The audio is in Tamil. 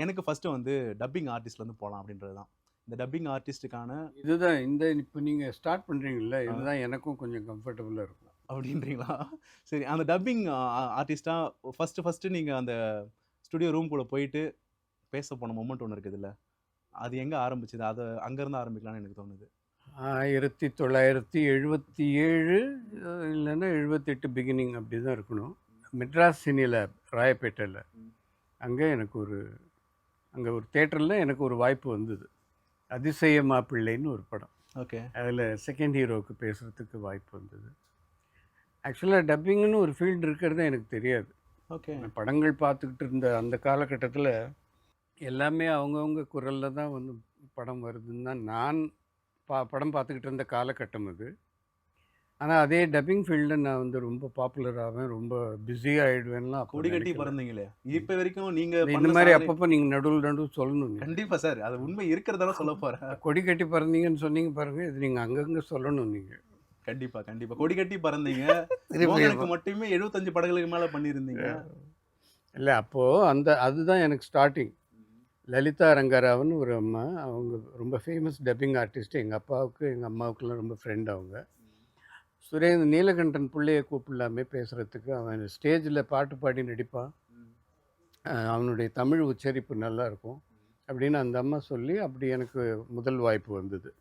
எனக்கு ஃபர்ஸ்ட்டு வந்து டப்பிங் ஆர்டிஸ்ட்லேருந்து போலாம் அப்படின்றது தான். இந்த டப்பிங் ஆர்டிஸ்ட்டுக்கான இதுதான் இப்போ நீங்கள் ஸ்டார்ட் பண்ணுறீங்கல்ல, இதுதான் எனக்கும் கொஞ்சம் கம்ஃபர்டபுளாக இருக்கும். அப்படின்றீங்களா? சரி, அந்த டப்பிங் ஆர்டிஸ்ட்டா ஃபர்ஸ்ட்டு நீங்க அந்த ஸ்டுடியோ ரூம்குள்ள போயிட்டு பேச போன மொமெண்ட் ஒண்ணு இருக்குதுல்ல. அது எங்க ஆரம்பிச்சது? அங்கருந்து ஆரம்பிக்கலாம்னு எனக்கு தோணுது. 1977 இல்லைன்னா 78 பிகினிங் அப்படி தான் இருக்கணும். மெட்ராஸ் சினி லேப் ராயப்பேட்டையில். அங்கே அங்கே ஒரு தேட்டரில் எனக்கு ஒரு வாய்ப்பு வந்தது. அதிசய மாப்பிள்ளைன்னு ஒரு படம். ஓகே. அதில் செகண்ட் ஹீரோவுக்கு பேசுகிறதுக்கு வாய்ப்பு வந்தது. ஆக்சுவலாக டப்பிங்னு ஒரு ஃபீல்டு இருக்கிறது எனக்கு தெரியாது. ஓகே. படங்கள் பார்த்துக்கிட்டு இருந்த அந்த காலகட்டத்தில் எல்லாமே அவங்கவுங்க குரலில் தான் வந்து படம் வருதுன்னு தான் நான் படம் பார்த்துக்கிட்டு இருந்த காலகட்டம் அது. ஆனால் அதே டப்பிங் ஃபீல்டில் நான் வந்து ரொம்ப பாப்புலர் ஆவேன், ரொம்ப பிஸியாக ஆகிடுவேன்லாம் கொடி கட்டி பறந்தீங்களே! இப்ப வரைக்கும் நீங்க இந்த பண்ண மாதிரி சாதனை அப்பப்போ நீங்கள் நடுவில் சொல்லணும். கண்டிப்பா சார். அது உண்மை இருக்கிறதால சொல்லப் போறேன். கொடி கட்டி பறந்தீங்கன்னு சொன்னீங்க பாருங்கள், இது நீங்கள் அங்கங்கே சொல்லணும் நீங்கள். கண்டிப்பா, கண்டிப்பா. கொடி கட்டி பறந்தீங்க. மோகனுக்கு மட்டுமே 75 படங்களுக்கு மேல பண்ணியிருந்தீங்க. இல்லை, அப்போது அதுதான் எனக்கு ஸ்டார்டிங். லலிதா ரங்கராவன் ஒரு அம்மா, அவங்க ரொம்ப ஃபேமஸ் டப்பிங் ஆர்டிஸ்ட். எங்கள் அப்பாவுக்கு எங்கள் அம்மாவுக்குலாம் ரொம்ப ஃப்ரெண்ட் அவங்க. சுரேந்திர நீலகண்டன் பிள்ளையை கூப்பிடலாமே பேசுகிறதுக்கு, அவன் ஸ்டேஜில் பாட்டு பாடி நடிப்பான், அவனுடைய தமிழ் உச்சரிப்பு நல்லாயிருக்கும் அப்படின்னு அந்த அம்மா சொல்லி, அப்படி எனக்கு முதல் வாய்ப்பு வந்தது.